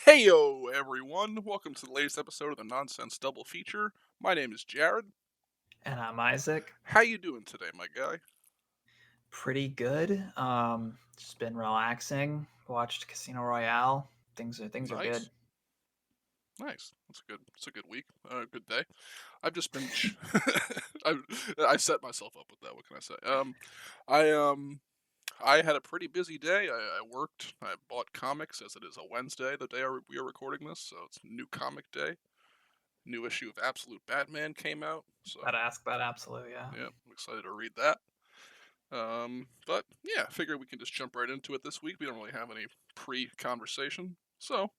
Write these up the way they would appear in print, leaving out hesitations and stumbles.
Heyo, everyone! Welcome to the latest episode of the Nonsense Double Feature. My name is Jared. And I'm Isaac. How you doing today, my guy? Pretty good. Just been relaxing. Watched Casino Royale. Things are good. Nice, nice. That's a good. It's a good week. Good day. I've just been. I I set myself up with that. What can I say? I I had a pretty busy day. I worked. I bought comics as it is a Wednesday, the day we are recording this. So it's new comic day. New issue of Absolute Batman came out. So Gotta ask about Absolute, yeah. yeah, I'm excited to read that. But yeah, I figure we can just jump right into it this week. We don't really have any pre-conversation. So,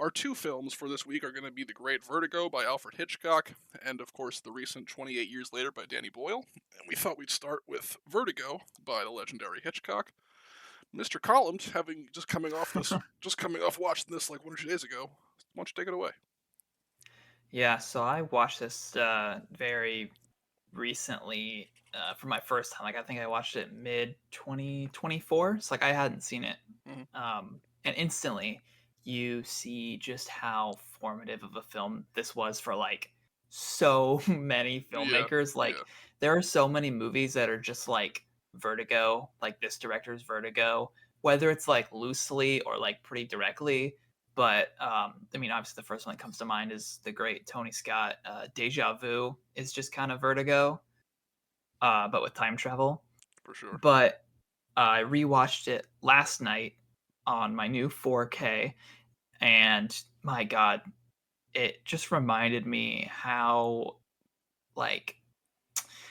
our two films for this week are going to be The Great Vertigo by Alfred Hitchcock, and of course, the recent 28 Years Later by Danny Boyle. And we thought we'd start with Vertigo by the legendary Hitchcock. Mr. Collins, having just coming off watching this like 1 or 2 days ago. Why don't you take it away? Yeah, so I watched this very recently for my first time. Like I think I watched it mid 2024. It's like I hadn't seen it. Hmm. And instantly you see just how formative of a film this was for like so many Yeah, filmmakers. yeah, Like there are so many movies that are just like Vertigo, like this director's Vertigo, whether it's like loosely or like pretty directly. But I mean, obviously, the first one that comes to mind is the great Tony Scott. Deja Vu is just kind of Vertigo, but with time travel. for sure. But I rewatched it last night on my new 4K, and my God, it just reminded me like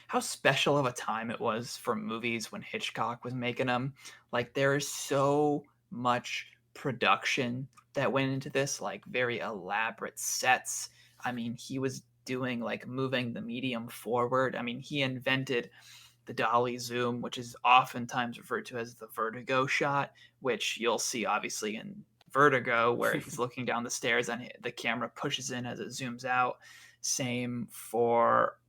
how special of a time it was for movies when Hitchcock was making them. Like there is so much production that went into this, like very elaborate sets. I mean, he was doing like moving the medium forward. I mean, he invented the dolly zoom, which is oftentimes referred to as the vertigo shot, which you'll see obviously in Vertigo, where he's looking down the stairs and the camera pushes in as it zooms out. Same for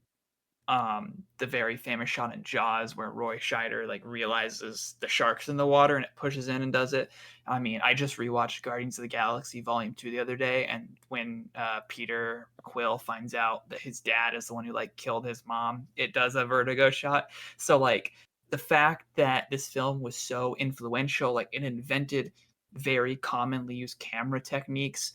the very famous shot in Jaws where Roy Scheider like realizes the shark's in the water and it pushes in and does it. I mean, I just rewatched Guardians of the Galaxy Volume 2 the other day, and when Peter Quill finds out that his dad is the one who like killed his mom, it does a vertigo shot. So like the fact that this film was so influential, like it invented very commonly used camera techniques.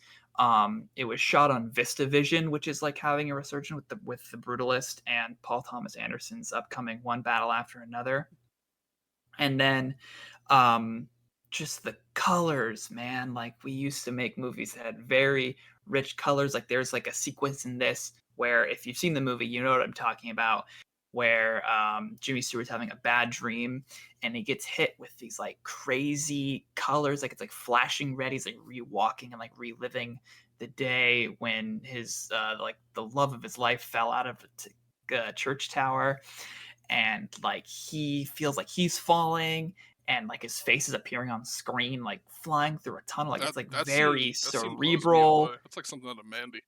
It was shot on VistaVision, which is like having a resurgence with the Brutalist and Paul Thomas Anderson's upcoming One Battle After Another. And then just the colors, man. Like we used to make movies that had very rich colors. Like there's like a sequence in this where if you've seen the movie, you know what I'm talking about. Where Jimmy Stewart's having a bad dream and he gets hit with these like crazy colors, like it's like flashing red. He's like rewalking and like reliving the day when his like the love of his life fell out of a church tower, and like he feels like he's falling, and like his face is appearing on screen like flying through a tunnel. Like That it's like that very scene that scene blows me cerebral. away. That's like something out of Mandy.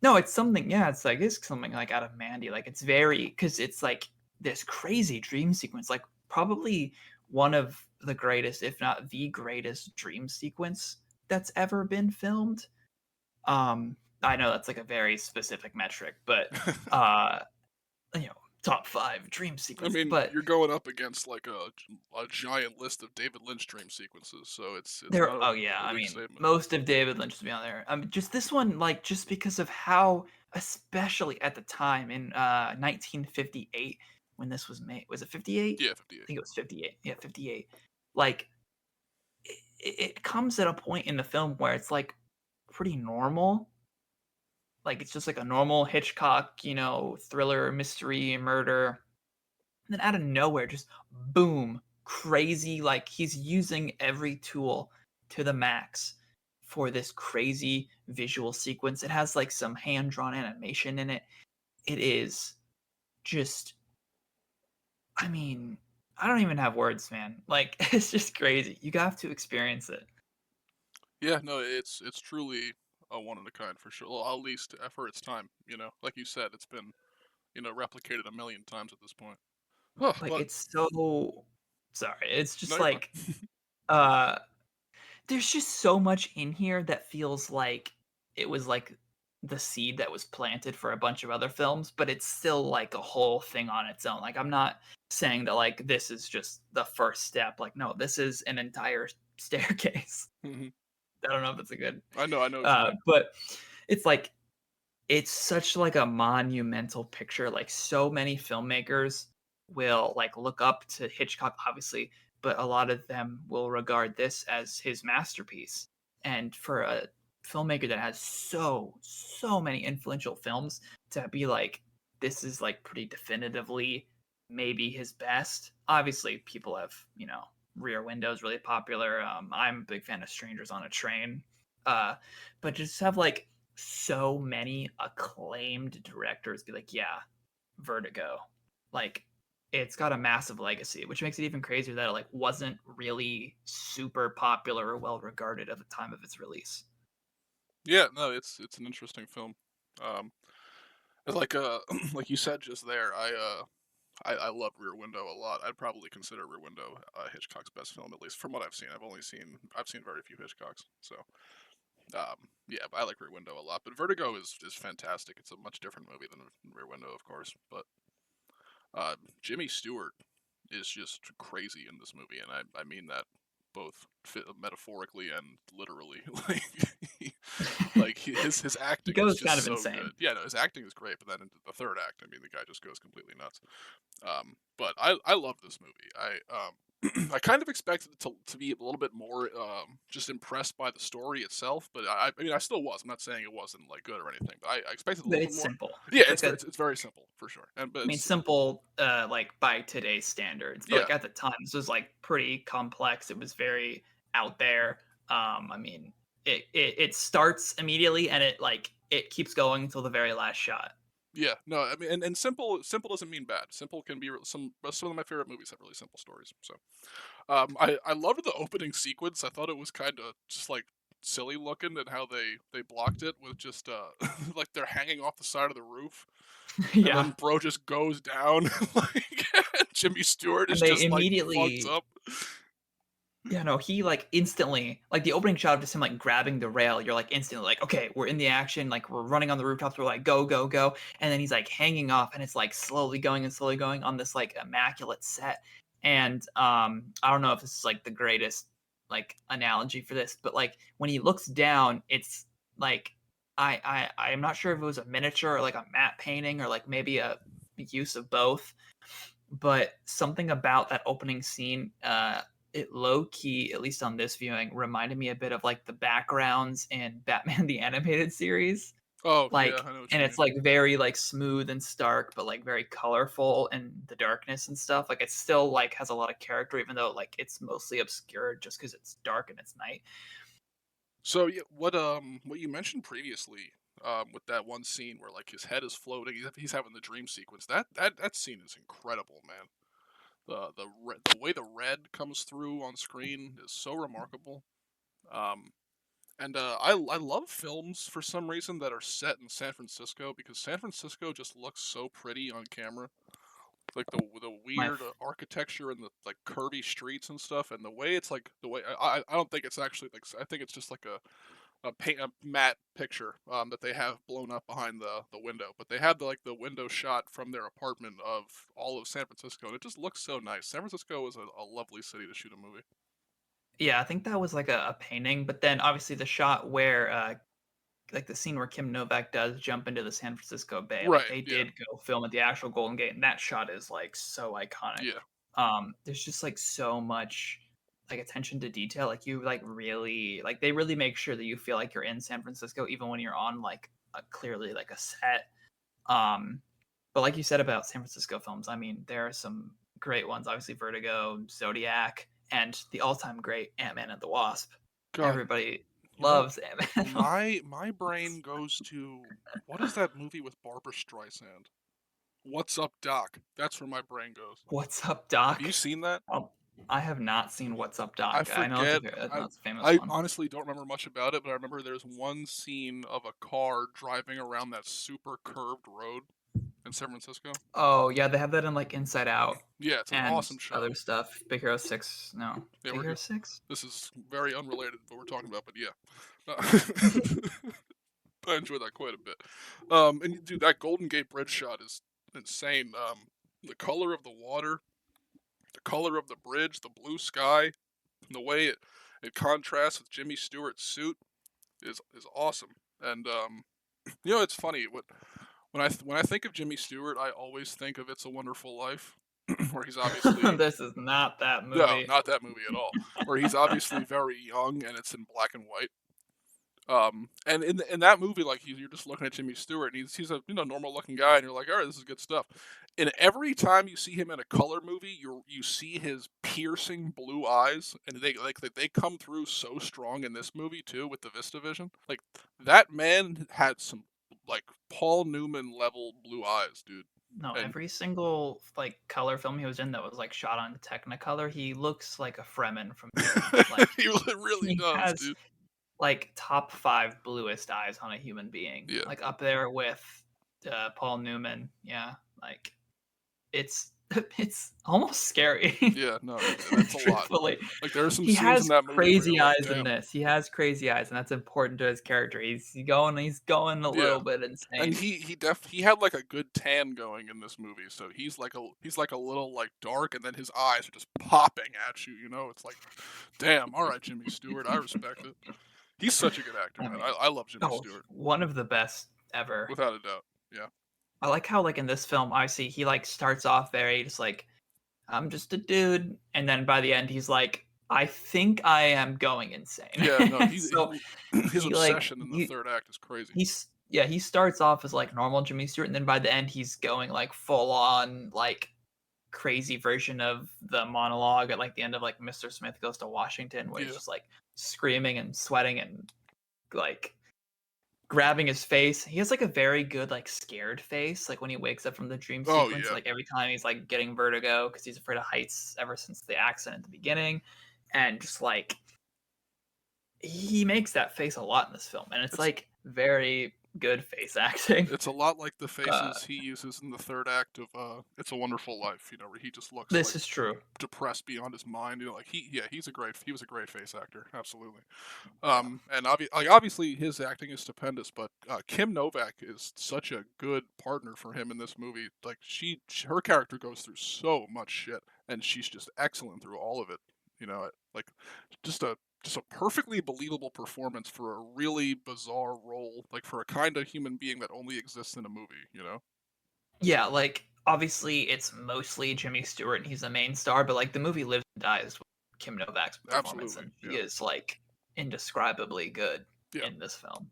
No, it's something, yeah, it's something like out of Mandy. Like it's very, because it's like this crazy dream sequence, like probably one of the greatest, if not the greatest dream sequence that's ever been filmed. I know that's like a very specific metric, but uh you know, top five dream I sequence. mean, But you're going up against like a giant list of David Lynch dream sequences, so it's there, not oh yeah, a I weak mean, statement. most of David Lynch to be on there. Just this one, like, just because of how, especially at the time in 1958 when this was made, was it 58? Yeah, I 58. think it was 58. Yeah, 58. Like, it comes at a point in the film where it's like pretty normal. Like, it's just like a normal Hitchcock, thriller, mystery, murder. And then out of nowhere, just boom, crazy. Like he's using every tool to the max for this crazy visual sequence. It has like some hand drawn animation in it. It is just, I mean, I don't even have words, man. Like it's just crazy. You have to experience it. Yeah, no, it's truly a one of a kind for sure. Well, at least for its time, like you said, it's been replicated a million times at this point. Oh, Like but it's so sorry. It's no, just you're fine. like uh there's just so much in here that feels like it was, like, the seed that was planted for a bunch of other films, but it's still, like, a whole thing on its own. Like, I'm not saying that, like, this is just the first step. Like, no, this is an entire staircase. Mhm. I don't know if it's a good, I know what you mean. but it's like it's such like a monumental picture. Like so many filmmakers will like look up to Hitchcock, obviously, but a lot of them will regard this as his masterpiece. And for a filmmaker that has so many influential films to be like, this is like pretty definitively maybe his best. Obviously, people have, Rear Window is really popular. I'm a big fan of Strangers on a Train. Uh, but just have like so many acclaimed directors be like, yeah, Vertigo. Like it's got a massive legacy, which makes it even crazier that it like wasn't really super popular or well regarded at the time of its release. Yeah, no, it's an interesting film. Um, like like you said just there, I love Rear Window a lot. I'd probably consider Rear Window Hitchcock's best film, at least from what I've seen. I've seen very few Hitchcocks, so yeah, I like Rear Window a lot. But Vertigo is fantastic. It's a much different movie than Rear Window, of course. But Jimmy Stewart is just crazy in this movie, and I mean that both metaphorically and literally. His He acting is goes kind just of so good. insane. Yeah, no, his acting is great, but then into the third act, I mean, the guy just goes completely nuts. But I love this movie. I kind of expected it to be a little bit more just impressed by the story itself, but I mean I still was. I'm not saying it wasn't like good or anything, but I expected a But little bit it's more. simple. Yeah, It's like a it's very simple for sure, and but I mean, it's simple, like by today's standards, but yeah, like at the time, this was like pretty complex. It was very out there. I mean, it starts immediately and it keeps going until the very last shot. yeah. No, I mean, and simple doesn't mean bad. Simple can be some of my favorite movies have really simple stories. So I loved the opening sequence. I thought it was kind of just like silly looking and how they blocked it with just like they're hanging off the side of the roof, and Yeah, then bro just goes down like Jimmy Stewart is and they just like fucked immediately up. Yeah, no, he like instantly like the opening shot of just him like grabbing the rail, you're like instantly like, okay, we're in the action, like we're running on the rooftops, we're like go, go, go. And then he's like hanging off and it's like slowly going on this like immaculate set. And I don't know if this is like the greatest like analogy for this, but like when he looks down, it's like I'm not sure if it was a miniature or like a matte painting or like maybe a use of both, but something about that opening scene, it low key, at least on this viewing, reminded me a bit of like the backgrounds in Batman the Animated Series. Oh yeah, Like, I know what and you it's mean. like very like smooth and stark, but like very colorful and the darkness and stuff. Like it still like has a lot of character, even though like it's mostly obscured just because it's dark and it's night. So yeah, what you mentioned previously with that one scene where like his head is floating, he's having the dream sequence. That scene is incredible, man. The way the red comes through on screen is so remarkable. Um, and I love films for some reason that are set in San Francisco because San Francisco just looks so pretty on camera. Like the My weird architecture and the like curvy streets and stuff, and the way it's like the way I don't think it's actually like I think it's just like a matte picture that they have blown up behind the window, but they have the window shot from their apartment of all of San Francisco, and it just looks so nice. San Francisco is a lovely city to shoot a movie. Yeah, I think that was like a painting, but then obviously the shot where like the scene where Kim Novak does jump into the San Francisco Bay, like Right? they Yeah. did go film at the actual Golden Gate, and that shot is like so iconic. Yeah. There's just like so much like attention to detail. Like you like really like they really make sure that you feel like you're in San Francisco, even when you're on like clearly like a set. Um, but like you said about San Francisco films, I mean, there are some great ones. Obviously, Vertigo, Zodiac, and the all-time great Ant Man and the Wasp. God, Everybody you know, loves Ant Man. my brain goes to what is that movie with Barbara Streisand? What's Up, Doc? That's where my brain goes. What's Up, Have you Doc? seen that? Oh, I have not seen What's Up, I Doc. forget. I know it's a famous I one. honestly don't remember much about it, but I remember there's one scene of a car driving around that super curved road, in San Francisco. Oh yeah, they have that in like Inside Out Yeah, it's an and awesome shot. other stuff. Big Hero 6. No, Yeah, Big Hero 6. this is very unrelated to what we're talking about, but yeah. Uh, I enjoy that quite a bit. And dude, that Golden Gate Bridge shot is insane. The color of the water, the color of the bridge, the blue sky, the way it contrasts with Jimmy Stewart's suit is awesome. And it's funny when I think of Jimmy Stewart, I always think of It's a Wonderful Life, where he's obviously This is not that no, movie. not that movie at all, where he's obviously very young and it's in black and white. And in that movie, like you're just looking at Jimmy Stewart, and he's a normal looking guy, and you're like, all right, this is good stuff. And every time you see him in a color movie, you see his piercing blue eyes, and they come through so strong in this movie too with the VistaVision. Like that man had some like Paul Newman level blue eyes, dude. No, And every single like color film he was in that was like shot on Technicolor, he looks like a Fremen from Dune. Like he really he does, has dude. like top 5 bluest eyes on a human being, Yeah. like up there with Paul Newman. Yeah, like it's it's almost scary. Yeah, no, that's a lot. Truthfully, Like there are some he scenes in has that movie where you're crazy like, eyes in damn. this. He has crazy eyes, and that's important to his character. He's going a Yeah. little bit And insane. he had like a good tan going in this movie, so he's like a little like dark, and then his eyes are just popping at you. It's like, damn, all right, Jimmy Stewart, I respect it. He's such a good actor, I man. mean, I love Jimmy oh, Stewart one of the best ever. without a doubt. Yeah, I like how like in this film, obviously he like starts off very just like I'm just a dude, and then by the end he's like, I think I am going insane. yeah. No, So his he like obsession in the third act is crazy. he starts off as like normal Jimmy Stewart, and then by the end he's going like full on like crazy version of the monologue at like the end of like Mr. Smith Goes to Washington, where he's Yeah. just like screaming and sweating and like grabbing his face. He has like a very good like scared face, like when he wakes up from the dream Oh sequence. yeah. Like every time he's like getting vertigo because he's afraid of heights ever since the accident at the beginning, and just like he makes that face a lot in this film, and it's It's like very good face acting. it's a lot like the Uh, faces he uses in the third act of It's a Wonderful Life. Where he just looks this like is true. depressed beyond his mind. Like he was a great face actor, absolutely. Uh, And obviously his acting is stupendous, but Kim Novak is such a good partner for him in this movie. Like her character goes through so much shit, and she's just excellent through all of it. Like just a perfectly believable performance for a really bizarre role, like for a kind of human being that only exists in a movie. yeah, like obviously it's mostly Jimmy Stewart and he's the main star, but like the movie lives and dies with Kim Novak's performance, Absolutely, and she yeah, is like indescribably good yeah, in this film.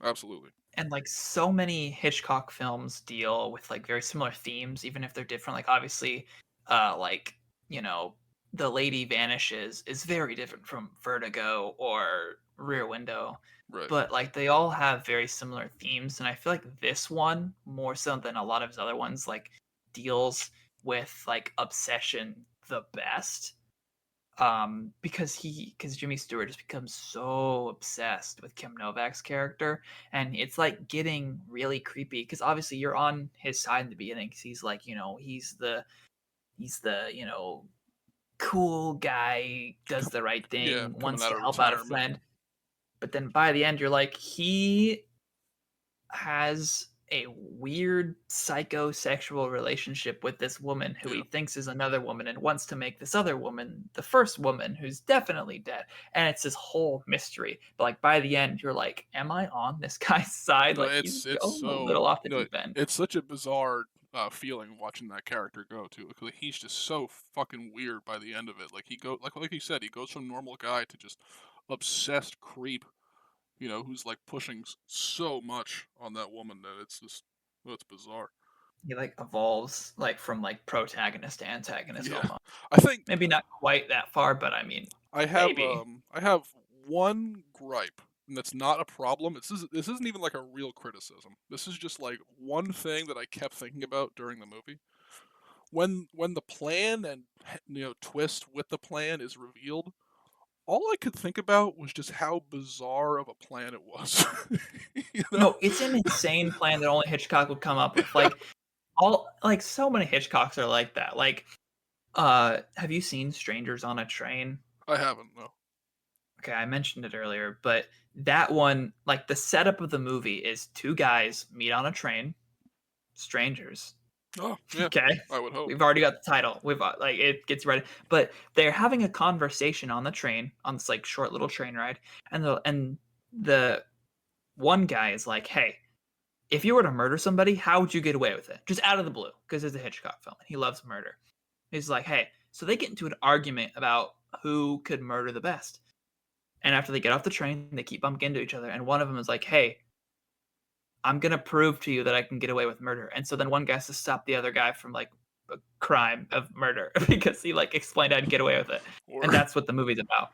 absolutely, And like so many Hitchcock films deal with like very similar themes, even if they're different. Like obviously, like you know, The Lady Vanishes is very different from Vertigo or Rear Window, right, but like they all have very similar themes. And I feel like this one more so than a lot of his other ones like deals with like obsession the best, because Jimmy Stewart just becomes so obsessed with Kim Novak's character, and it's like getting really creepy because obviously you're on his side in the beginning because he's like he's the cool guy, does the right yeah, thing, coming wants out to of help out a retirement, friend, but then by the end you're like he has a weird psychosexual relationship with this woman who he yeah, thinks is another woman and wants to make this other woman the first woman who's definitely dead. And it's this whole mystery. But like by the end, you're like, am I on this guy's side? no, Like he's it's going a so little off the deep end. it's such a bizarre feeling watching that character go too. Like he's just so fucking weird by the end of it. Like like you said, he goes from normal guy to just obsessed creep. Who's like pushing so much on that woman that it's just it's bizarre. He like evolves like from like protagonist to antagonist Yeah, almost. I think Maybe not quite that far, but I mean, I have maybe. I have one gripe, and that's not a problem. This isn't even like a real criticism. This is just like one thing that I kept thinking about during the movie. When the plan and twist with the plan is revealed, all I could think about was just how bizarre of a plan it was. you know? No, it's an insane plan that only Hitchcock would come up with. Like all like so many Hitchcocks are like that. Like, have you seen Strangers on a Train? I haven't, no. Okay, I mentioned it earlier, but that one, like the setup of the movie is two guys meet on a train, strangers. Oh, yeah, Okay, I would hope. we've already got the title. We've like it gets ready, but they're having a conversation on the train on this like short little train ride, and the one guy is like, "Hey, if you were to murder somebody, how would you get away with it?" Just out of the blue, because it's a Hitchcock film and he loves murder. He's like, "Hey," so they get into an argument about who could murder the best. And after they get off the train, they keep bumping into each other. And one of them is like, "Hey, I'm gonna prove to you that I can get away with murder." And so then one guy has to stop the other guy from like a crime of murder because he like explained how to get away with it. Or And that's what the movie's about.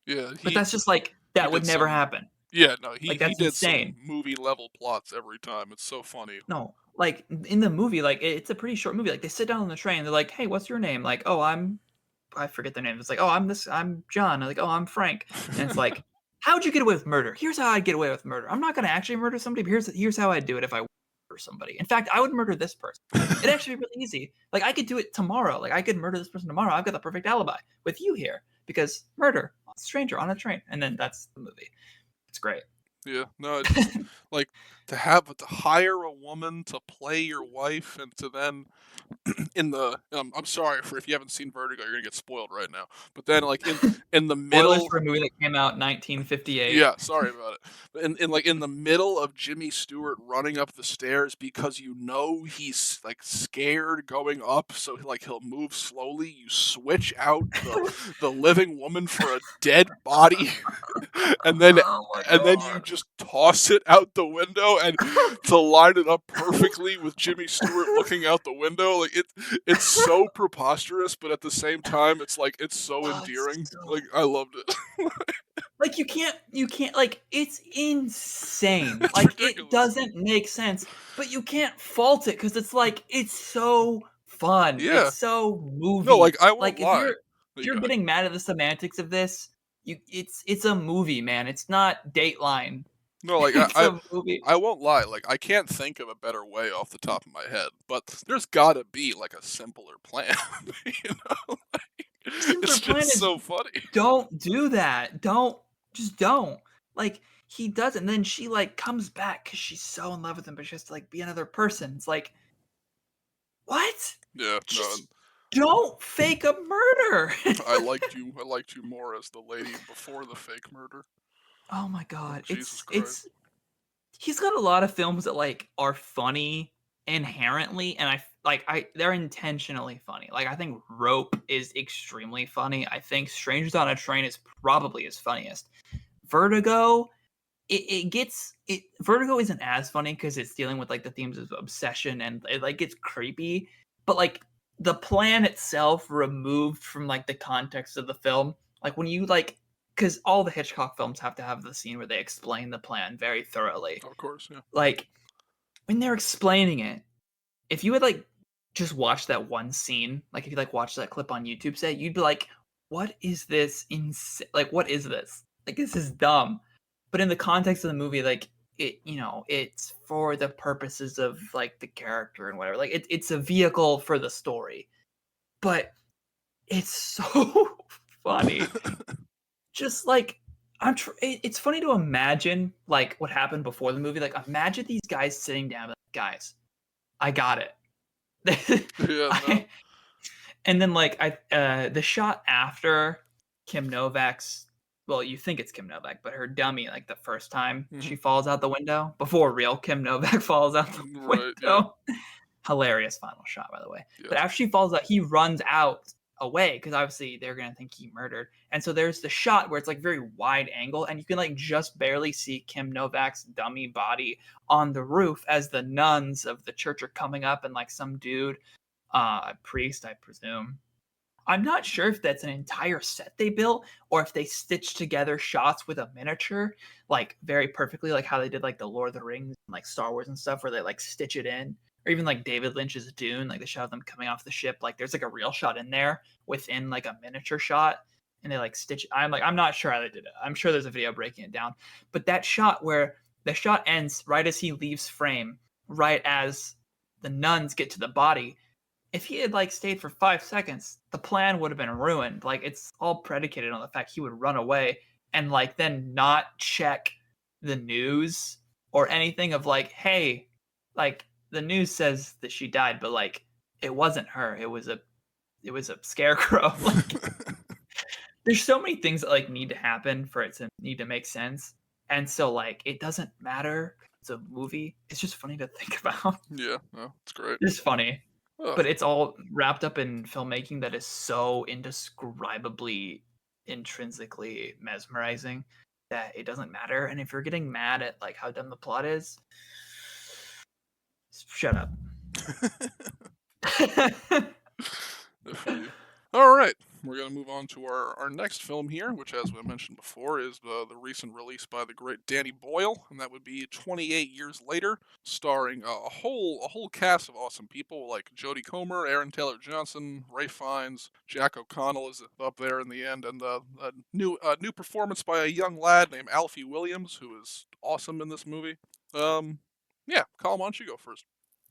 yeah, But that's just like he that would did never some happen. yeah, no, Like he that's did insane. some movie level plots every time. It's so funny. No, like in the movie, like it's a pretty short movie. Like they sit down on the train, they're like, "Hey, what's your name?" Like, "Oh, I forget their name." It's like, "Oh, I'm John." Like, "Oh, I'm Frank." And it's like, "How'd you get away with murder? Here's how I'd get away with murder. I'm not gonna actually murder somebody, but here's how I'd do it if I murder somebody. In fact, I would murder this person. It'd actually be really easy. Like I could do it tomorrow. Like I could murder this person tomorrow. I've got the perfect alibi with you here because murder, a stranger on a train." And then that's the movie. It's great. Yeah, no, it just like to hire a woman to play your wife and to then in the I'm sorry for if you haven't seen Vertigo, you're gonna get spoiled right now. But then like in the Spoilers middle for a movie that came out in 1958. yeah, sorry about it. But in like in the middle of Jimmy Stewart running up the stairs because you know he's like scared going up, so like he'll move slowly. You switch out the living woman for a dead body, and then Oh my you god. just toss it out the window and to line it up perfectly with Jimmy Stewart looking out the window. Like it's so preposterous, but at the same time, it's like it's so Oh, it's endearing. Like so I loved it. like you can't like it's insane. It's Like it ridiculous. doesn't make sense, but you can't fault it because it's like it's so fun. It's Yeah. so No, movie. like I won't Like lie. if Like, you're getting mad at the semantics of this, it's a movie, man. It's not Dateline. no, like It's a movie. I won't lie. Like I can't think of a better way off the top of my head, but there's got to be like a simpler plan. you know, Simpler it's just plan is so funny. don't do that. Don't. Like he does, and then she like comes back because she's so in love with him, but she has to like be another person. It's like what? Yeah, no, Just don't fake a murder. I liked you more as the lady before the fake murder. Oh my Oh, god, Jesus Christ. it's he's got a lot of films that like are funny inherently, and I they're intentionally funny. Like I think Rope is extremely funny. I think Strangers on a Train is probably his funniest. Vertigo it gets it Vertigo isn't as funny because it's dealing with like the themes of obsession and it like gets creepy, but like the plan itself removed from like the context of the film, like when you like because all the Hitchcock films have to have the scene where they explain the plan very thoroughly. Of course, yeah. Like when they're explaining it, if you had like just watched that one scene, like if you like watched that clip on YouTube, say you'd be like, "What is this? Like, what is this? Like, this is dumb." But in the context of the movie, like it's for the purposes of like the character and whatever. Like, it's a vehicle for the story, but it's so funny. Just like it's funny to imagine like what happened before the movie. Like, imagine these guys sitting down, like, guys, I got it. yeah, no. I, and then like the shot after Kim Novak's well, you think it's Kim Novak, but her dummy, like the first time she Mhm. falls out the window before real Kim Novak falls out the Right, yeah. window. Hilarious final shot, by the way. But Yes. after she falls out, he runs out away because obviously they're gonna think he murdered. And so there's the shot where it's like very wide angle, and you can like just barely see Kim Novak's dummy body on the roof as the nuns of the church are coming up, and like some dude, a priest, I presume. I'm not sure if that's an entire set they built or if they stitched together shots with a miniature, like very perfectly, like how they did like the Lord of the Rings, and, like Star Wars and stuff, where they like stitch it in, or even like David Lynch's Dune, like the shot of them coming off the ship. Like there's like a real shot in there within like a miniature shot, and they like stitch. I'm not sure how they did it. I'm sure there's a video breaking it down, but that shot where the shot ends right as he leaves frame, right as the nuns get to the body. If he had like stayed for 5 seconds, the plan would have been ruined. Like it's all predicated on the fact he would run away and like then not check the news or anything of like, hey, like the news says that she died, but like it wasn't her. It was a scarecrow. Like there's so many things that like need to happen for it to need to make sense. And so like it doesn't matter. It's a movie. It's just funny to think about. Yeah, no, it's great. It's funny. Ugh. But it's all wrapped up in filmmaking that is so indescribably intrinsically mesmerizing that it doesn't matter. And if you're getting mad at like how dumb the plot is, shut up. I feel you. All right, we're gonna move on to our next film here, which, as we mentioned before, is the recent release by the great Danny Boyle, and that would be 28 Years Later, starring a whole cast of awesome people like Jodie Comer, Aaron Taylor Johnson, Ray Fiennes, Jack O'Connell is up there in the end, and a new performance by a young lad named Alfie Williams, who is awesome in this movie. Yeah, Colin, why don't you go first?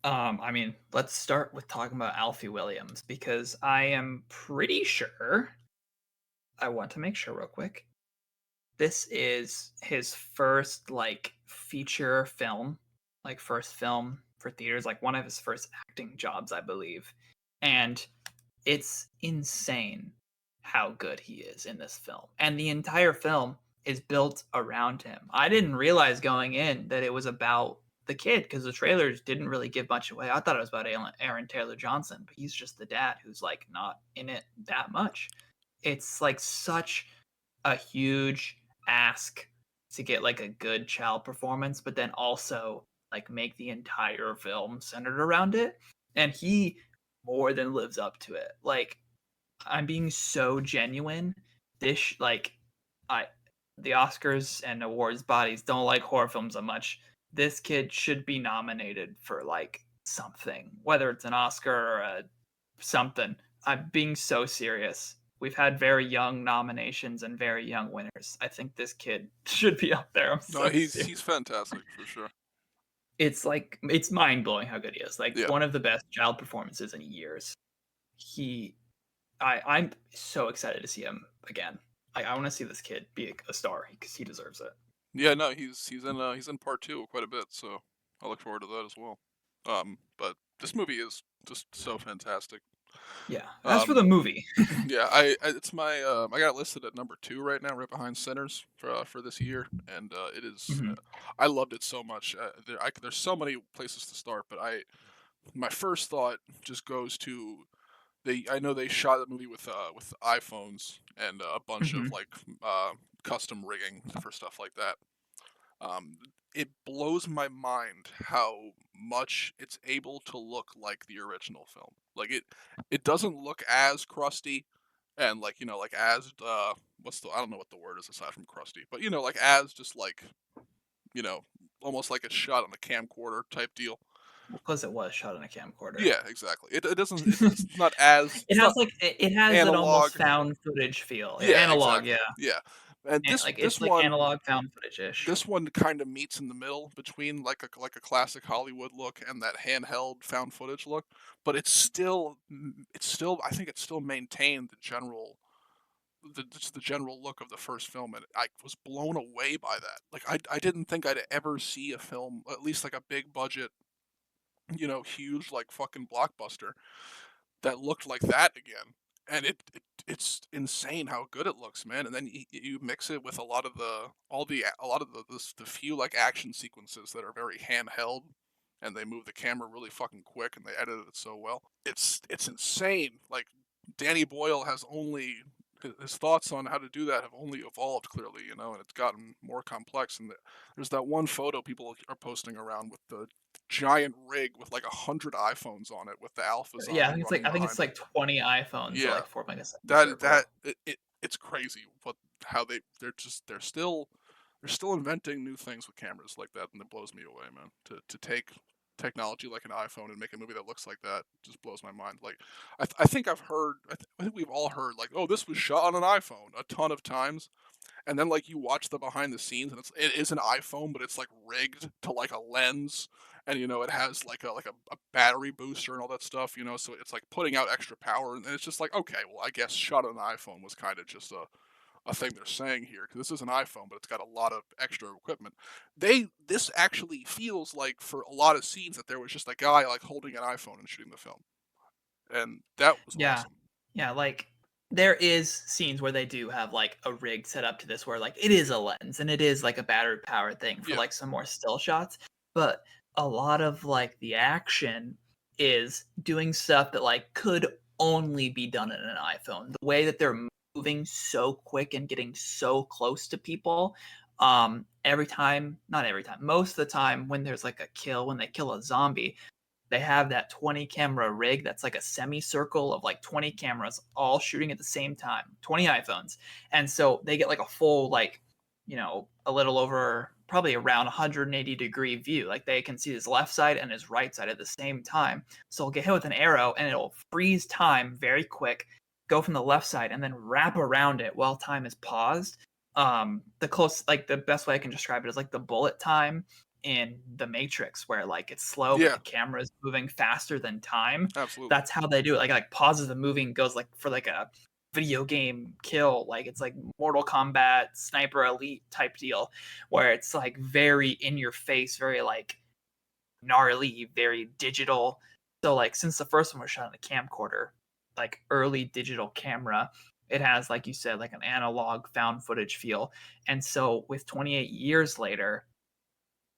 I mean, let's start with talking about Alfie Williams because I am pretty sure. I want to make sure real quick. This is his first like feature film, like first film for theaters, like one of his first acting jobs, I believe. And it's insane how good he is in this film. And the entire film is built around him. I didn't realize going in that it was about the kid because the trailers didn't really give much away. I thought it was about Aaron Taylor Johnson, but he's just the dad who's like not in it that much. It's like such a huge ask to get like a good child performance, but then also like make the entire film centered around it. And he more than lives up to it. Like I'm being so genuine. This like I the Oscars and awards bodies don't like horror films that much. This kid should be nominated for like something, whether it's an Oscar or a something. I'm being so serious. We've had very young nominations and very young winners. I think this kid should be up there. I'm No, so he's serious. he's fantastic for sure. It's like it's mind blowing how good he is. Like Yeah. one of the best child performances in years. He I'm so excited to see him again. I want to see this kid be a star because he deserves it. Yeah, no, he's in part two quite a bit, so I look forward to that as well. But this movie is just so fantastic. Yeah. As for Um, the movie, yeah, I got it listed at number two right now, right behind Sinners for this year, and it is Mhm. I loved it so much. There's so many places to start, but my first thought just goes to I know they shot the movie with iPhones and a bunch of Mhm. like uh, custom rigging for stuff like that. Um, it blows my mind how much it's able to look like the original film. Like it doesn't look as crusty and like like as what's the I don't know what the word is aside from crusty, but like as just like you know almost like it's shot on a camcorder type deal. Because it was shot on a camcorder. Yeah, exactly. It doesn't it's not as It it's has not like it has that analog. almost found footage feel. Yeah, Yeah, analog, exactly. yeah. Yeah, and And, this like this it's like one analog found footage ish. this one kind of meets in the middle between like a classic Hollywood look and that handheld found footage look, but it's still I think it still maintained just the general look of the first film, and I was blown away by that. Like I didn't think I'd ever see a film, at least like a big budget, huge like fucking blockbuster that looked like that again. And it's insane how good it looks, man. And then you mix it with a lot of the few like action sequences that are very handheld, and they move the camera really fucking quick, and they edited it so well. It's insane. Like Danny Boyle has only his thoughts on how to do that have only evolved clearly, and it's gotten more complex. And there's that one photo people are posting around with the giant rig with like 100 iPhones on it with the alphas on Yeah, it running I think it's behind it. like 20 iPhones at Yeah, like 4 megaseconds that or that it's crazy what how they're still inventing new things with cameras like that, and it blows me away, man. To take technology like an iPhone and make a movie that looks like that just blows my mind. Like I think I've heard I think we've all heard like, oh, this was shot on an iPhone a ton of times, and then like you watch the behind the scenes, and it is an iPhone, but it's like rigged to like a lens, and it has like a battery booster and all that stuff, so it's like putting out extra power, and it's just like, okay, well, I guess shot on an iPhone was kind of just a thing they're saying here, because this is an iPhone, but it's got a lot of extra equipment. This actually feels like for a lot of scenes that there was just a guy like holding an iPhone and shooting the film, and that was Yeah. awesome. Yeah, like, there is scenes where they do have, like, a rig set up to this where, like, it is a lens and it is, like, a battery-powered thing for, Yeah. like, some more still shots, but a lot of, like, the action is doing stuff that, like, could only be done in an iPhone. The way that they're moving so quick and getting so close to people, every time not every time, most of the time when there's, like, a kill, when they kill a zombie, they have that 20 camera rig that's like a semicircle of like 20 cameras all shooting at the same time, 20 iPhones. And so they get like a full, like, a little over probably around 180-degree view. Like they can see his left side and his right side at the same time. So I'll get hit with an arrow and it'll freeze time very quick, go from the left side and then wrap around it while time is paused. The best way I can describe it is like the bullet time in the Matrix where like it's slow but Yeah, the camera is moving faster than time. absolutely. That's how they do it. Like pauses the movie and goes like for like a video game kill. Like it's like Mortal Kombat, Sniper Elite type deal where it's like very in your face, very like gnarly, very digital. So like since the first one was shot on a camcorder, like early digital camera, it has, like you said, like an analog found footage feel. And so with 28 years later,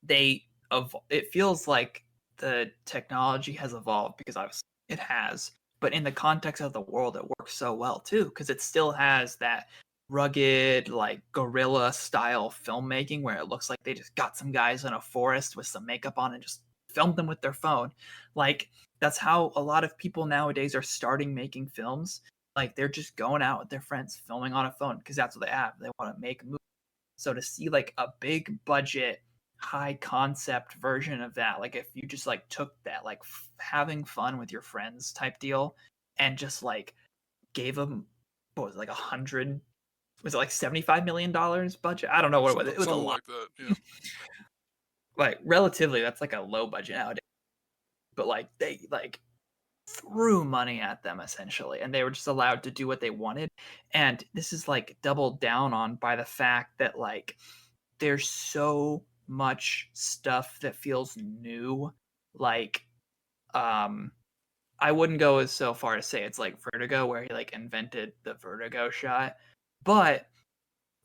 it feels like the technology has evolved because obviously it has, but in the context of the world it works so well too because it still has that rugged like guerrilla style filmmaking where it looks like they just got some guys in a forest with some makeup on and just filmed them with their phone. Like that's how a lot of people nowadays are starting making films. Like they're just going out with their friends filming on a phone because that's what they have. They want to make movies. So to see like a big budget, high concept version of that, like if you just like took that like having fun with your friends type deal and just like gave them what was it, like 100, was it like $75 million budget? I don't know what it was. Something It was a something lot. like that. Yeah. Like relatively, that's like a low budget nowadays. But like they like threw money at them essentially and they were just allowed to do what they wanted, and this is like doubled down on by the fact that like there's so much stuff that feels new. Like um I wouldn't go as so far to say it's like Vertigo where he like invented the vertigo shot, but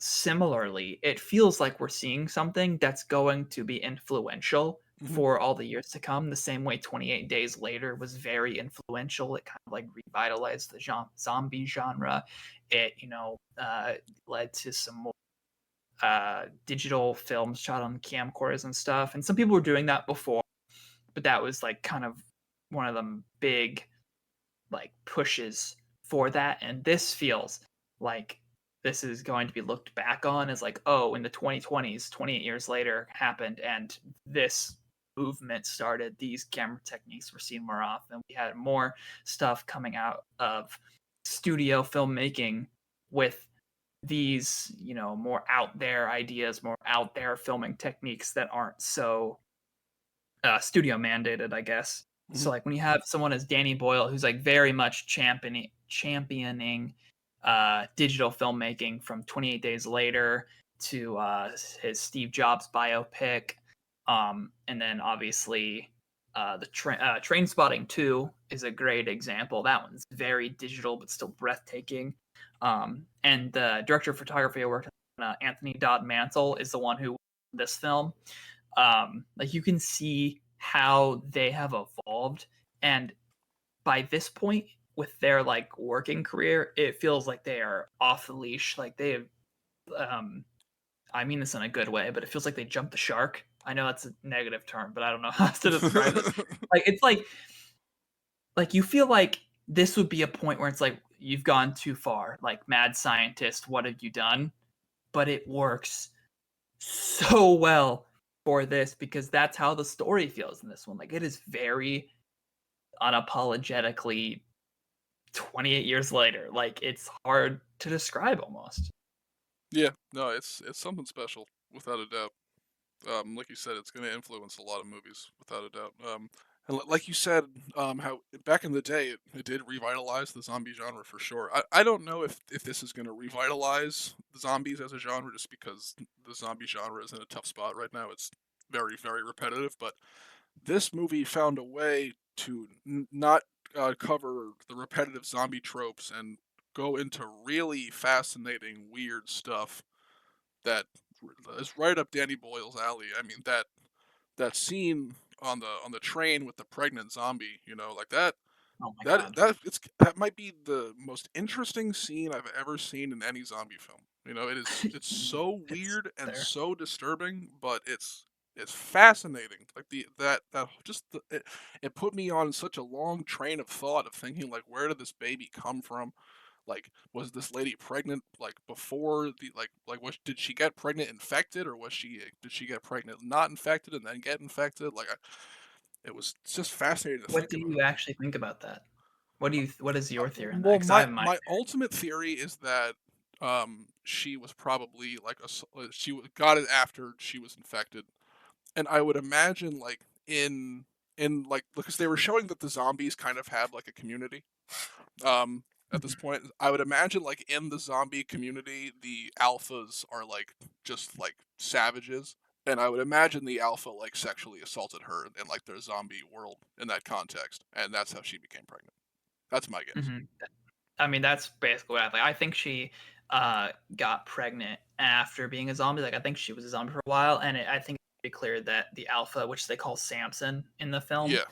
similarly, it feels like we're seeing something that's going to be influential Hmm. for all the years to come, the same way 28 Days Later was very influential. It kind of like revitalized the zombie genre. It, led to some more digital films shot on camcorders and stuff. And some people were doing that before, but that was like kind of one of them big like pushes for that. And this feels like this is going to be looked back on as like, oh, in the 2020s, 28 years later happened, and this movement started. These camera techniques were seen more often. We had more stuff coming out of studio filmmaking with these, more out there ideas, more out there filming techniques that aren't so studio mandated, I guess. Hmm. So like when you have someone as Danny Boyle, who's like very much championing digital filmmaking from 28 Days Later to his Steve Jobs biopic, and then obviously Train Spotting 2 is a great example. That one's very digital but still breathtaking. And the director of photography I worked on, Anthony Dodd Mansell, is the one who this film. Like you can see how they have evolved, and by this point with their like working career it feels like they are off the leash. Like they have um I mean this in a good way, but it feels like they jumped the shark. I know that's a negative term, but I don't know how else to describe it. Like it's like you feel like this would be a point where it's like you've gone too far, like mad scientist, what have you done? But it works so well for this because that's how the story feels in this one. Like it is very unapologetically 28 years later. Like it's hard to describe almost. Yeah, no, it's something special without a doubt. Like you said, it's going to influence a lot of movies without a doubt. And like you said, how back in the day it did revitalize the zombie genre for sure. I don't know if this is going to revitalize the zombies as a genre, just because the zombie genre is in a tough spot right now. It's very very repetitive, but this movie found a way to not cover the repetitive zombie tropes and go into really fascinating, weird stuff that is right up Danny Boyle's alley. I mean, that scene on the train with the pregnant zombie, like that Oh my that god. that it's that might be the most interesting scene I've ever seen in any zombie film. It's so It's weird and there. so disturbing, but it's fascinating. Like that just it put me on such a long train of thought of thinking, like, where did this baby come from? Like, was this lady pregnant, like, before was did she get pregnant infected, or did she get pregnant not infected and then get infected? It's just fascinating to What think do about. you actually think about that? What is your theory on that? Well, Because I my have my my ultimate theory is that she was probably like got it after she was infected, and I would imagine, like, in like, because they were showing that the zombies kind of have like a community. At this Mhm. point, I would imagine, like, in the zombie community, the alphas are like just like savages, and I would imagine the alpha like sexually assaulted her in like their zombie world in that context, and that's how she became pregnant. That's my guess. Mhm. I mean, that's basically what I think. I think she got pregnant after being a zombie. Like, I think she was a zombie for a while, and I think it's pretty clear that the alpha, which they call Samson in the film, Yeah.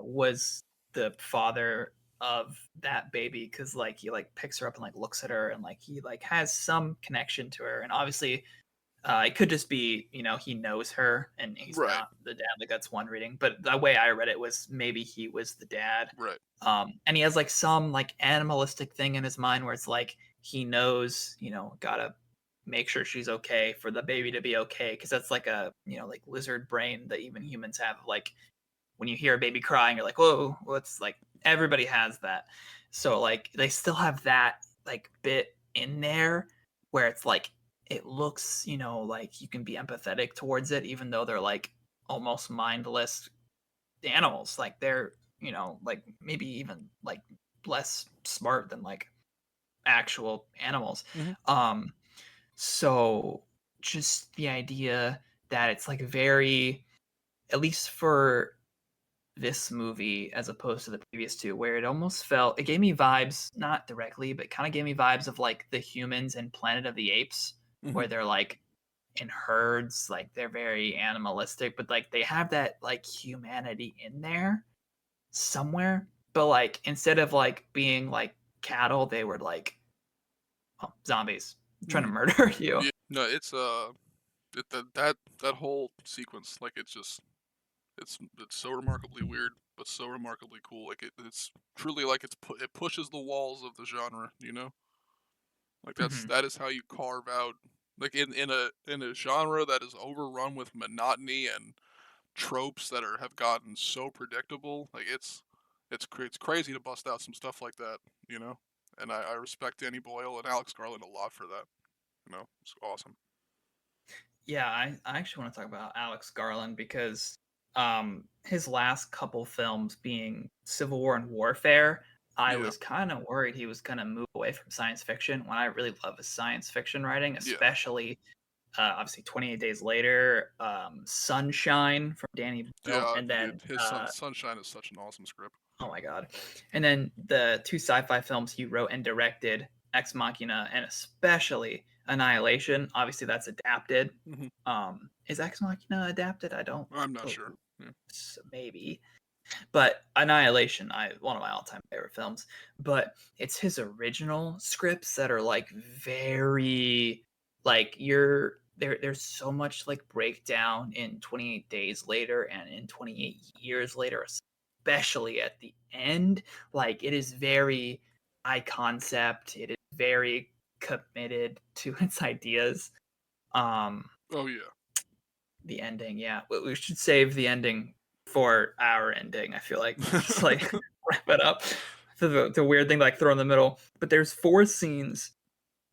was the father of that baby because like he like picks her up and like looks at her and like he like has some connection to her and obviously it could just be, he knows her and he's Right. not the dad. Like that's one reading, but the way I read it was maybe he was the dad. Right. And he has like some like animalistic thing in his mind where it's like he knows, gotta make sure she's okay for the baby to be okay because that's like a like lizard brain that even humans have. Like when you hear a baby crying, you're like, whoa, what's like everybody has that. So like they still have that like bit in there where it's like it looks, like you can be empathetic towards it, even though they're like almost mindless animals. Like they're, like maybe even like less smart than like actual animals. Hmm. Um, so just the idea that it's like very, at least for this movie as opposed to the previous two where it gave me vibes not directly but kind of gave me vibes of like the humans in Planet of the Apes Hmm. where they're like in herds, like they're very animalistic but like they have that like humanity in there somewhere, but like instead of like being like cattle they were like, oh, zombies trying to Hmm. murder you. Yeah. No, that whole sequence, like, it's so remarkably weird, but so remarkably cool. Like, it's truly like it pushes the walls of the genre. Like, Hmm. that is how you carve out, like, in a genre that is overrun with monotony and tropes that have gotten so predictable. Like, it's crazy to bust out some stuff like that. You know, and I respect Danny Boyle and Alex Garland a lot for that. It's awesome. Yeah, I actually want to talk about Alex Garland because his last couple films being Civil War and Warfare, I Yeah, was kind of worried he was going to move away from science fiction when I really love his science fiction writing, yeah, especially obviously 28 Days Later, Sunshine from Danny Boyle, yeah, and dude. then His Sunshine is such an awesome script. oh my god. And then the two sci-fi films he wrote and directed, Ex Machina and especially Annihilation. Obviously that's adapted. Hmm. Is Ex Machina adapted? I don't I'm not sure. believe Yeah. maybe. But Annihilation, I one of my all-time favorite films. But it's his original scripts that are like very like you're there's so much like breakdown in 28 Days Later and in 28 Years Later, especially at the end. Like it is very high concept. It is very committed to its ideas. Um Oh yeah. the ending, yeah. We should save the ending for our ending. I feel like just like wrap it up. The weird thing to like throw in the middle. But there's four scenes,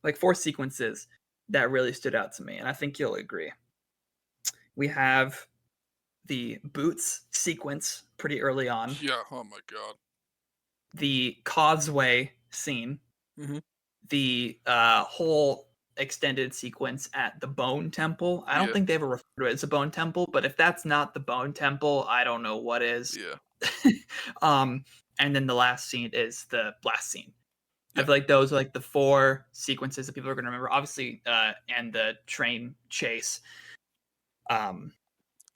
like four sequences that really stood out to me, and I think you'll agree. We have the boots sequence pretty early on, Yeah. Oh my god. the causeway scene, Hmm. the whole extended sequence at the Bone Temple. I don't Yeah. think they ever refer to it as a Bone Temple, but if that's not the Bone Temple, I don't know what is. Yeah. um, and then the last scene is the blast scene. I Yeah. feel like those are like the four sequences that people are going to remember. Obviously, and the train chase. Um,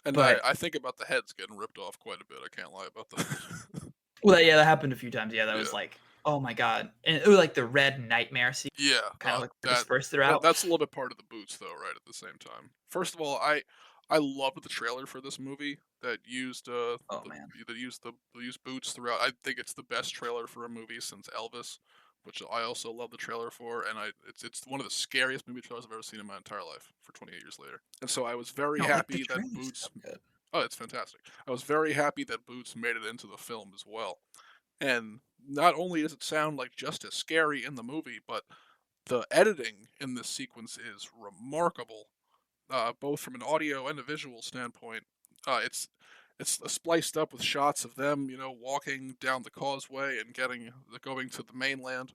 And I, but I think about the heads getting ripped off quite a bit. I can't lie about that. well, yeah, that happened a few times. Yeah, that was Yeah. like, oh my god, and it was like the red nightmare scene, Yeah. kind of like That dispersed that throughout. that's a little bit part of the boots though, right? At the same time. First of all, I loved the trailer for this movie that used Oh the man, that used boots throughout. I think it's the best trailer for a movie since Elvis, which I also love the trailer for, and it's one of the scariest movie trailers I've ever seen in my entire life. For 28 years later, and so I was very no, like the happy that trailer's so Boots. good. Oh, it's fantastic. I was very happy that Boots made it into the film as well. And not only does it sound like just as scary in the movie, but the editing in this sequence is remarkable, both from an audio and a visual standpoint. It's spliced up with shots of them, walking down the causeway and going to the mainland.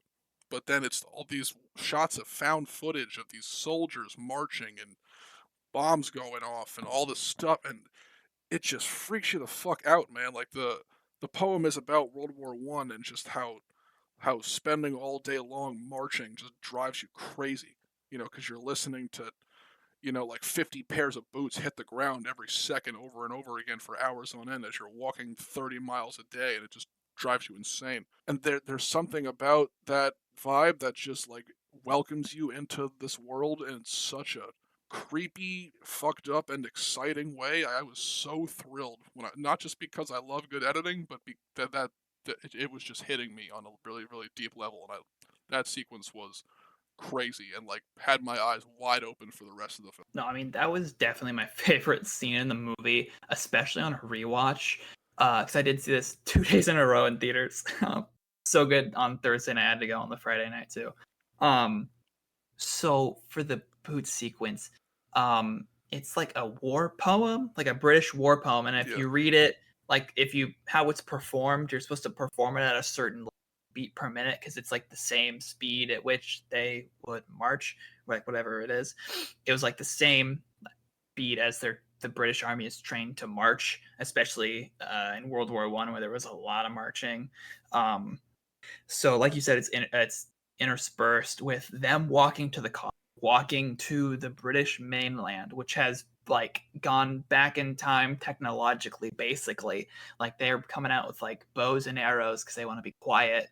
But then it's all these shots of found footage of these soldiers marching and bombs going off and all this stuff, and it just freaks you the fuck out, man. Like the poem is about World War I and just how spending all day long marching just drives you crazy. Because you're listening to like 50 pairs of boots hit the ground every second over and over again for hours on end as you're walking 30 miles a day, and it just drives you insane. And there's something about that vibe that just like welcomes you into this world in such a creepy, fucked up, and exciting way. I was so thrilled not just because I love good editing, but that it was just hitting me on a really, really deep level, and that sequence was crazy and like had my eyes wide open for the rest of the film. No, I mean that was definitely my favorite scene in the movie, especially on a rewatch. Because I did see this 2 days in a row in theaters. So good on Thursday night. I had to go on the Friday night too. Um, so for the boot sequence, it's like a war poem, like a British war poem, and if Yeah. you read it, like if you how it's performed, you're supposed to perform it at a certain beat per minute because it's like the same speed at which they would march, like whatever it is. It was like the same beat as the British Army is trained to march, especially in World War I, where there was a lot of marching. Um, so, like you said, it's interspersed with them walking to the British mainland, which has like gone back in time technologically. Basically, like they're coming out with like bows and arrows because they want to be quiet.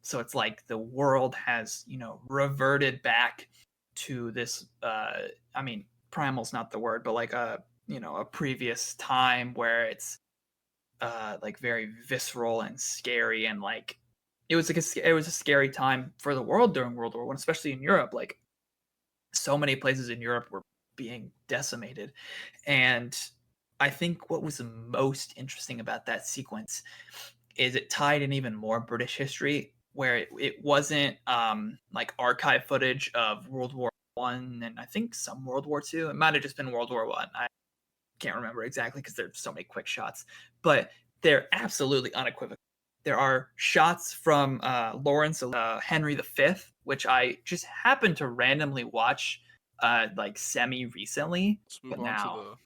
So it's like the world has reverted back to this. I mean, primal's not the word, but like a previous time where it's like very visceral and scary, and like it was a scary time for the world during World War I, especially in Europe. Like so many places in Europe were being decimated, and I think what was the most interesting about that sequence is it tied in even more British history, where it wasn't like archive footage of World War I and I think some World War II. It might have just been World War I. I can't remember exactly because there's so many quick shots, but they're absolutely unequivocal. There are shots from Lawrence Henry V, which I just happened to randomly watch like semi recently, Let's move but on to now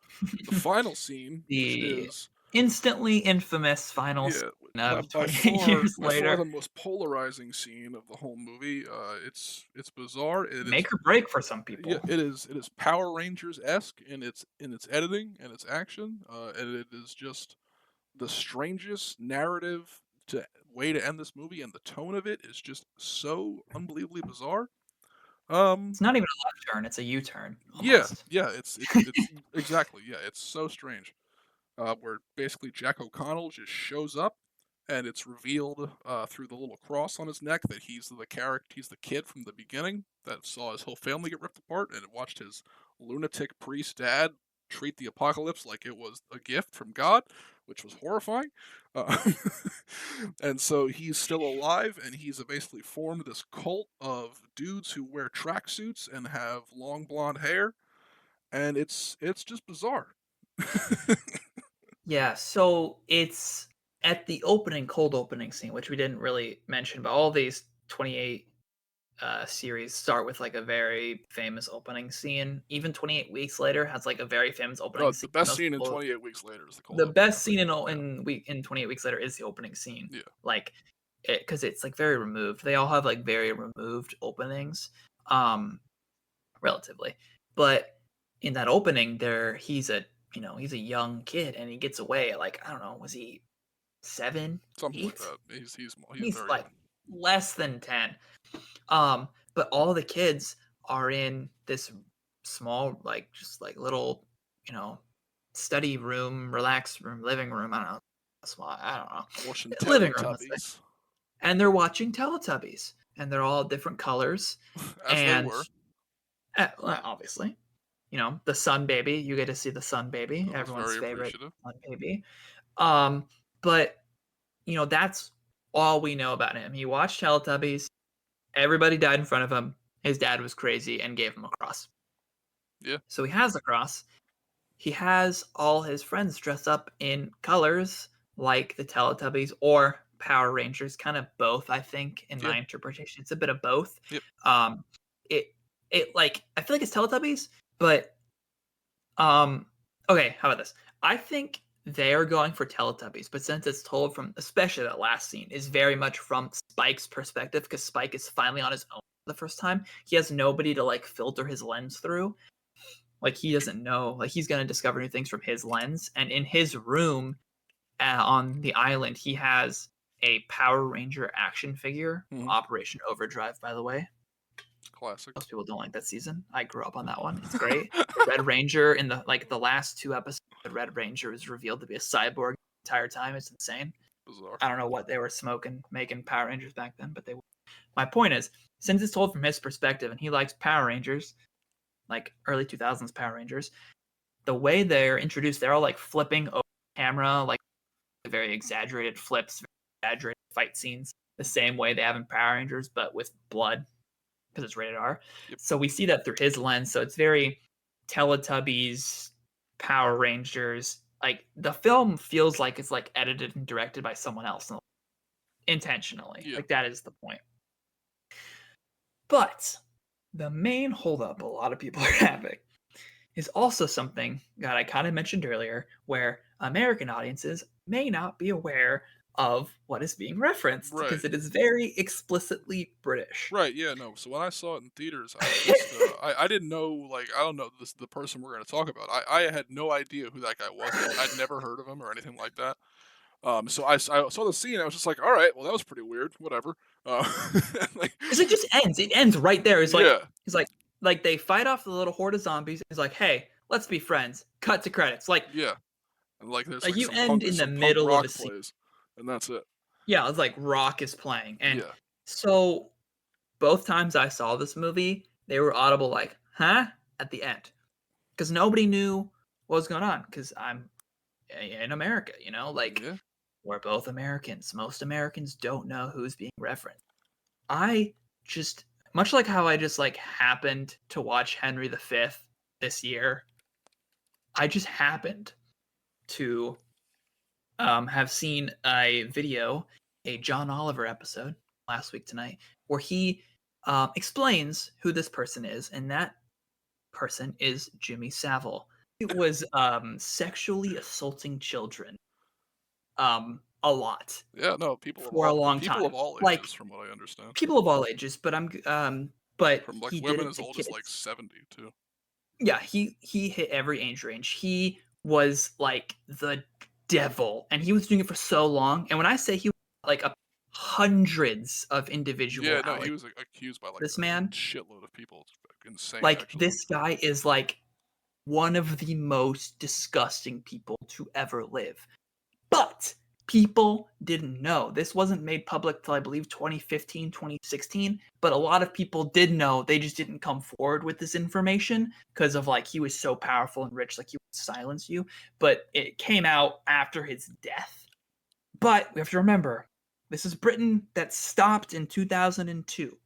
the final scene, which the is instantly infamous final scene yeah, of by 28 far years by far later. the most polarizing scene of the whole movie. It's bizarre. It is Make or break for some yeah, people. it is Power Rangers esque in its editing and its action, and it is just the strangest narrative to way to end this movie, and the tone of it is just so unbelievably bizarre. Um, It's not even a left turn; it's a U-turn yeah, almost. yeah, it's exactly, yeah, it's so strange. Where basically Jack O'Connell just shows up, and it's revealed through the little cross on his neck that he's the kid from the beginning that saw his whole family get ripped apart and watched his lunatic priest dad treat the apocalypse like it was a gift from God, which was horrifying. Uh, and so he's still alive, and he's basically formed this cult of dudes who wear tracksuits and have long blonde hair, and it's just bizarre. Yeah, so it's at the cold opening scene, which we didn't really mention, but all these 28 series start with like a very famous opening scene. Even 28 Weeks Later has like a very famous opening The scene. best Most scene in people, 28 Weeks Later is the cold the open, I best think. scene Yeah, in 28 Weeks Later is the opening scene. yeah, Like because it's like very removed. They all have like very removed openings, um, relatively. But in that opening, he's a young kid and he gets away at like I don't know, was he seven, something like 8? that. He's He's very like young. less than 10. But all the kids are in this small, like just like little, you know, study room, relax room, living room. I don't know. Small, I don't know. Watching Living room, let's say. Teletubbies, And they're watching Teletubbies. And they're all different colors. as they And were. well, obviously, the sun baby. You get to see the sun baby, I was everyone's very favorite appreciative. sun baby. Um, but that's all we know about him. He watched Teletubbies. Everybody died in front of him. His dad was crazy and gave him a cross. Yeah, So he has the cross. He has all his friends dressed up in colors like the Teletubbies or Power Rangers, kind of both, I think, in yeah, my interpretation. It's a bit of both. yep, Um, it like I feel like it's Teletubbies, but um, okay, how about this? I think they're going for Teletubbies, but since it's told from, especially that last scene, is very much from Spike's perspective, because Spike is finally on his own for the first time. He has nobody to like filter his lens through. Like he doesn't know. Like he's gonna discover new things from his lens. And in his room on the island, he has a Power Ranger action figure, hmm, Operation Overdrive, by the way. classic. Most people don't like that season. I grew up on that one. It's great. The Red Ranger in the last 2 episodes, the Red Ranger is revealed to be a cyborg the entire time. It's insane. Bizarre. I don't know what they were smoking making Power Rangers back then, but they. My point is, since it's told from his perspective and he likes Power Rangers, like early 2000s Power Rangers, the way they're introduced, they're all like flipping over camera, like very exaggerated flips, very exaggerated fight scenes, the same way they have in Power Rangers, but with blood because it's rated R. Yep. So we see that through his lens. So it's very Teletubbies, Power Rangers. Like the film feels like it's like edited and directed by someone else intentionally. Yeah. Like that is the point. But the main holdup a lot of people are having is also something that I kind of mentioned earlier, where American audiences may not be aware of what is being referenced Right. because it is very explicitly British. Right. Yeah. No. So when I saw it in theaters, I just I didn't know, like, I don't know this the person we're going to talk about. I had no idea who that guy was. I'd never heard of him or anything like that. So I saw the scene. I was just like, all right, well, that was pretty weird. Whatever. Like, Because it just ends. It ends right there. yeah, Like they fight off the little horde of zombies. It's like, hey, let's be friends. Cut to credits. yeah, and like there's Like like you end in the some punk middle of a rock scene. plays, and that's it. Yeah, it's like rock is playing. And Yeah. so both times I saw this movie, they were audible like, huh? At the end. Because nobody knew what was going on. Because I'm in America, like Yeah. we're both Americans. Most Americans don't know who's being referenced. I just much like how I just like happened to watch Henry V this year, I just happened to have seen a video, a John Oliver episode last week tonight, where he explains who this person is, and that person is Jimmy Savile. It was sexually assaulting children a lot Yeah. No. for a long People of time. all Like ages, from what I understand, people of all ages, but from like he did women it as to old as like kids. 70 too. Yeah, he hit every age range. He was like the devil, and he was doing it for so long. And when I say he was like hundreds of individual Yeah. No. He allegations, was accused by like this a man, shitload of people. It's insane, like actually. this guy is like one of the most disgusting people to ever live. But people didn't know. This wasn't made public till I believe 2015, 2016, but a lot of people did know. They just didn't come forward with this information because of like he was so powerful and rich, like he would silence you. But it came out after his death. But we have to remember, this is Britain that stopped in 2002.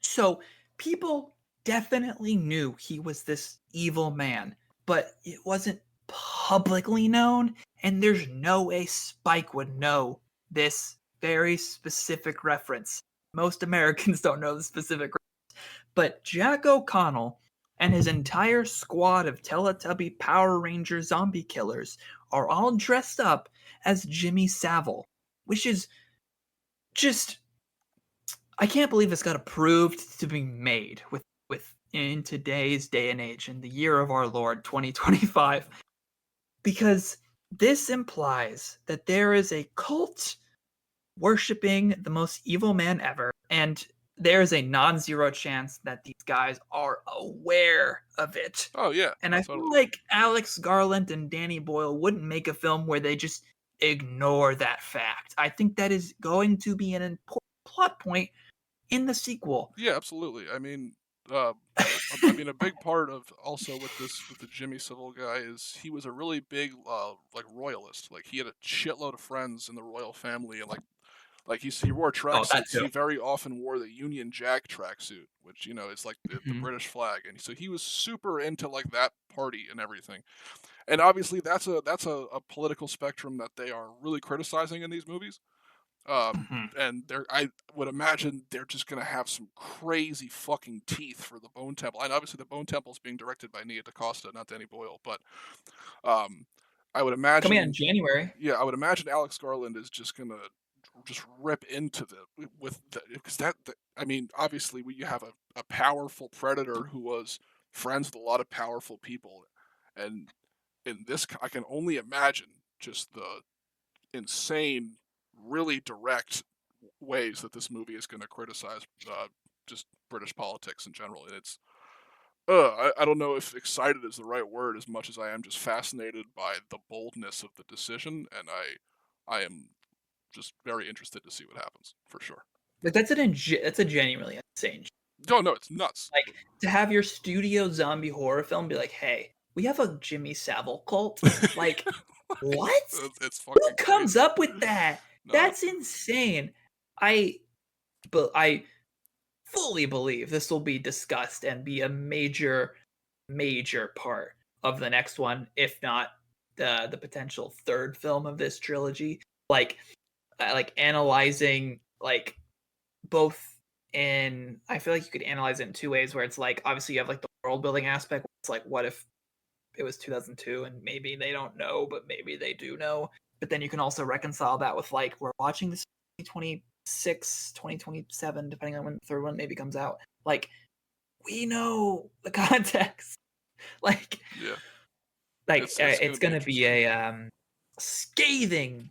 So people definitely knew he was this evil man, but it wasn't publicly known, and there's no way Spike would know this very specific reference. Most Americans don't know the specific reference, but Jack O'Connell and his entire squad of Teletubby Power Ranger zombie killers are all dressed up as Jimmy Savile, which is just I can't believe this got approved to be made with in today's day and age in the year of our Lord 2025 because this implies that there is a cult worshiping the most evil man ever and there is a non-zero chance that these guys are aware of it. Oh yeah, And no, I feel totally. like Alex Garland and Danny Boyle wouldn't make a film where they just ignore that fact. I think that is going to be an important plot point in the sequel. Yeah, absolutely. Uh, a big part of also with the Jimmy Savile guy is he was a really big like royalist. Like he had a shitload of friends in the royal family, and he wore Oh, that tracksuits. too. He very often wore the Union Jack tracksuit, which is like the Mhm, British flag, and so he was super into like that party and everything. And obviously that's a political spectrum that they are really criticizing in these movies. Um, mhm, and I would imagine they're just gonna have some crazy fucking teeth for the Bone Temple. And obviously, the Bone Temple is being directed by Nia DaCosta, not Danny Boyle. But um, I would coming out in imagine, January. yeah, I would imagine Alex Garland is just gonna just rip into because obviously, you have a powerful predator who was friends with a lot of powerful people, and in this, I can only imagine just the insane, really direct ways that this movie is going to criticize just British politics in general. And I don't know if excited is the right word as much as I am just fascinated by the boldness of the decision, and I am just very interested to see what happens for sure. Like that's a genuinely insane. No, no, it's nuts. Like to have your studio zombie horror film be like, "Hey, we have a Jimmy Savile cult." Like, what? It's Who fucking comes crazy. up with that? No, That's insane. I but I fully believe this will be discussed and be a major part of the next one, if not the potential third film of this trilogy. Like analyzing like both in I feel like you could analyze it in two ways where it's like obviously you have like the world building aspect where it's like what if it was 2002 and maybe they don't know but maybe they do know, but then you can also reconcile that with like we're watching this 2026 2027 depending on when the third one maybe comes out, like we know the context. like yeah, like it's going it's to be gonna be interesting. a scathing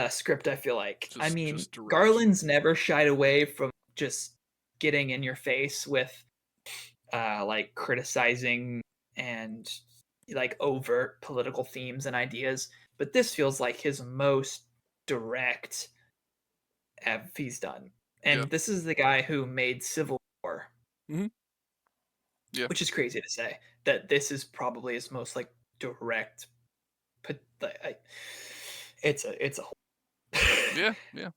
script. I feel like. I mean, Just direct. Garland's never shied away from just getting in your face with like criticizing and like overt political themes and ideas, but this feels like his most direct he's done. Yeah. And this is the guy who made Civil War, Hmm. Yeah. which is crazy to say that this is probably his most like direct. It's a Yeah. Yeah.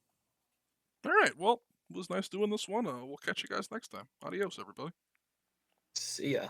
All right. Well, it was nice doing this one. We'll catch you guys next time. Adios, everybody. see ya.